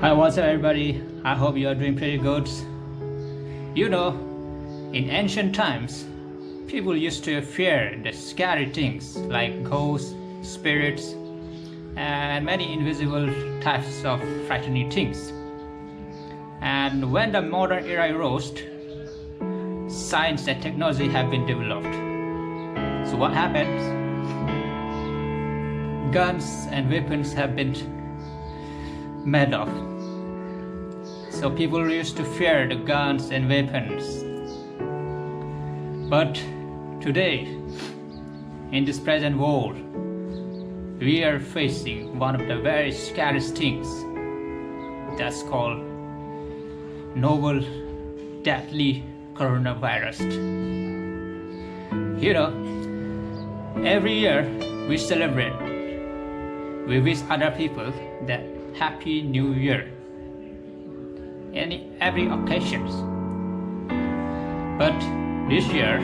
Hi, what's up, everybody? I hope you are doing pretty good. You know, in ancient times, people used to fear the scary things like ghosts, spirits, and many invisible types of frightening things. And when the modern era arose, science and technology have been developed. So what happens? Guns and weapons have been made of. So people used to fear the guns and weapons. But today, in this present world, we are facing one of the very scariest things that's called novel deadly coronavirus. You know, every year we celebrate, we wish other people that Happy New Year every occasions. But this year,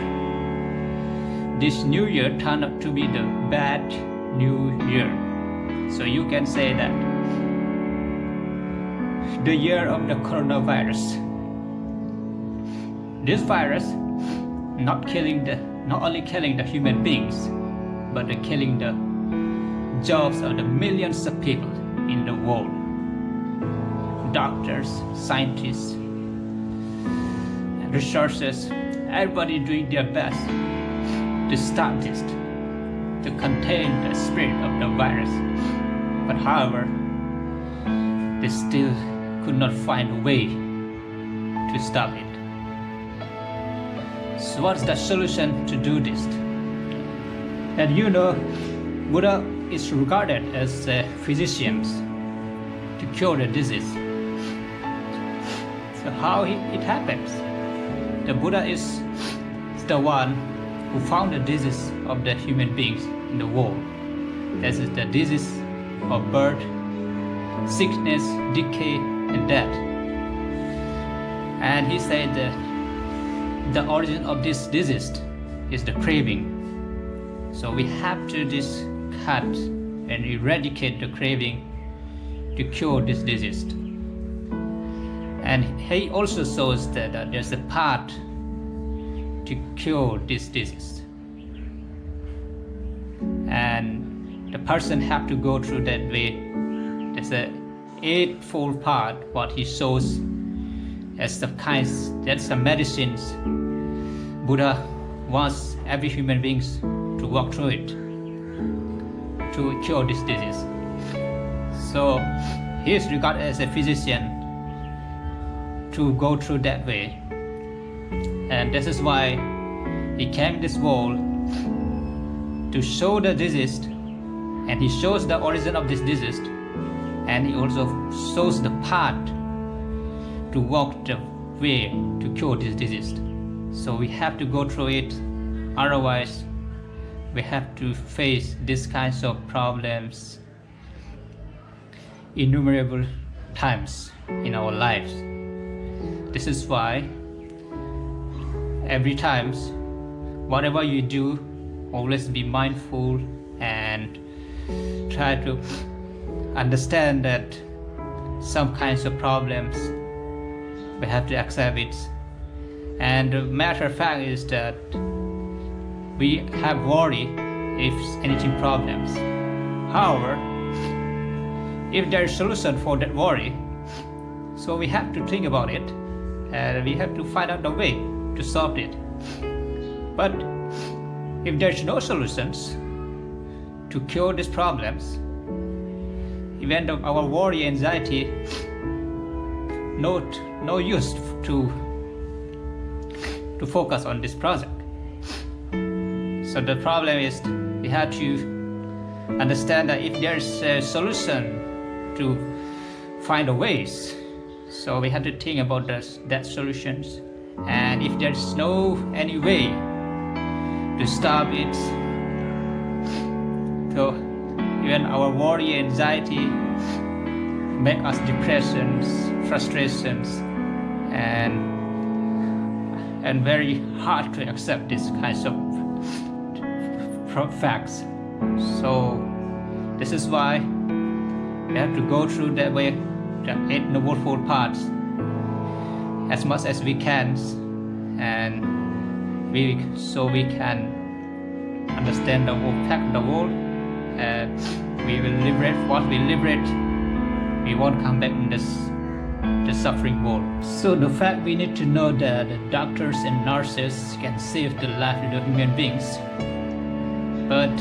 this new year turned out to be the bad new year. So you can say that the year of the coronavirus. This virus not only killing the human beings, but killing the jobs of the millions of people in the world. Doctors, scientists, researchers, everybody doing their best to stop this, to contain the spread of the virus. But however, they still could not find a way to stop it. So what's the solution to do this? And you know, Buddha is regarded as a physician to cure the disease. So how it happens? The Buddha is the one who found the disease of the human beings in the world. This is the disease of birth, sickness, decay, and death. And he said that the origin of this disease is the craving. So we have to just cut and eradicate the craving to cure this disease. And he also shows that there's a path to cure this disease. And the person have to go through that way. There's an eightfold path what he shows as that's the medicines Buddha wants every human being to walk through it to cure this disease. So he is regarded as a physician to go through that way. And this is why he came this world to show the disease, and he shows the origin of this disease, and he also shows the path to walk the way to cure this disease. So we have to go through it, otherwise we have to face these kinds of problems innumerable times in our lives. This is why every time, whatever you do, always be mindful and try to understand that some kinds of problems we have to accept it. And the matter of fact is that we have worry if anything problems. However, if there is solution for that worry, so we have to think about it and we have to find out the way to solve it. But if there's no solutions to cure these problems, even our worry, anxiety, no use to focus on this project. So the problem is we have to understand that if there's a solution to find a ways, so we have to think about that solutions. And if there's no any way to stop it, so even our worry, anxiety make us depressions, frustrations, and very hard to accept these kinds of facts. So this is why we have to go through that way the Eight Noble Fold Paths as much as we can, and so we can understand the whole fact of the world, and we will liberate. Once we liberate, we won't come back in the suffering world. So the fact we need to know that the doctors and nurses can save the life of the human beings, but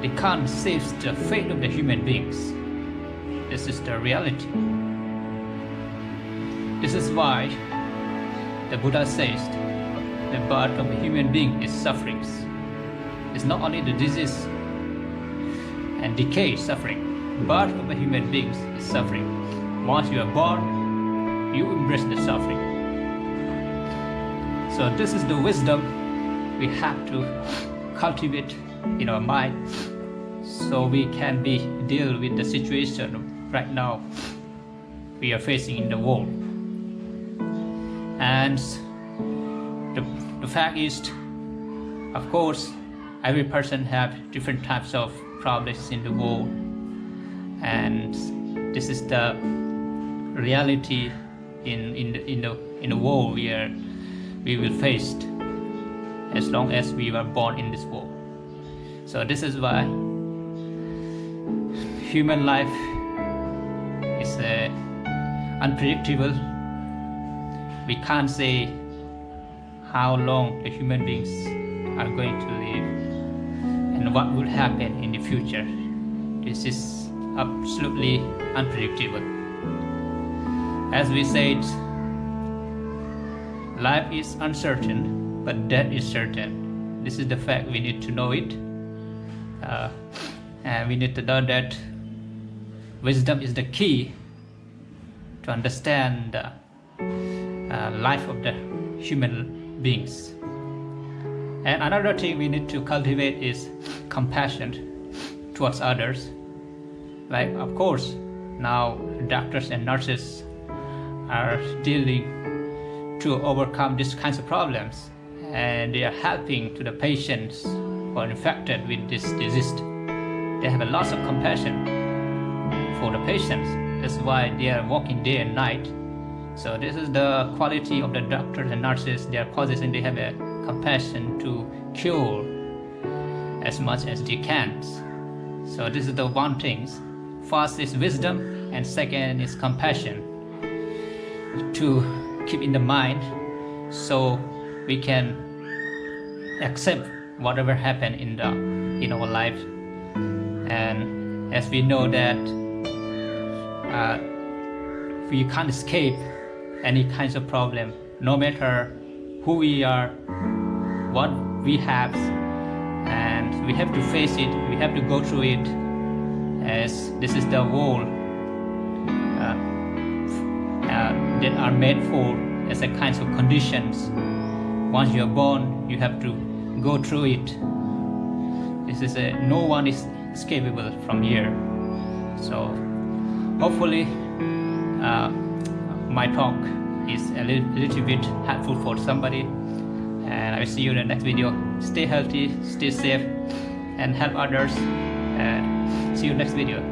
they can't save the fate of the human beings. This is the reality. This is why the Buddha says the birth of a human being is sufferings. It's not only the disease and decay suffering. Birth of a human being is suffering. Once you are born, you embrace the suffering. So this is the wisdom we have to cultivate in our mind, so we can deal with the situation right now we are facing in the world. And the fact is, of course, every person have different types of problems in the world, and this is the reality in the world we will face as long as we were born in this world. So this is why human life is unpredictable. We can't say how long the human beings are going to live and what will happen in the future. This is absolutely unpredictable. As we said, life is uncertain, but death is certain. This is the fact. We need to know it, and we need to know that wisdom is the key to understand the life of the human beings. And another thing we need to cultivate is compassion towards others. Like, of course, now doctors and nurses are dealing to overcome these kinds of problems, and they are helping to the patients who are infected with this disease. They have a lot of compassion for the patients. That's why they are working day and night. So this is the quality of the doctors and nurses. They are possessing, they have a compassion to cure as much as they can. So this is the one thing. First is wisdom, and second is compassion to keep in the mind, so we can accept whatever happened in our life. And as we know that we can't escape any kinds of problem, no matter who we are, what we have, and we have to face it. We have to go through it, as this is the world that are made for as a kinds of conditions. Once you are born, you have to go through it. This is no one is escapable from here. So hopefully my talk is a little bit helpful for somebody, and I will see you in the next video. Stay healthy, stay safe, and help others, and see you next video.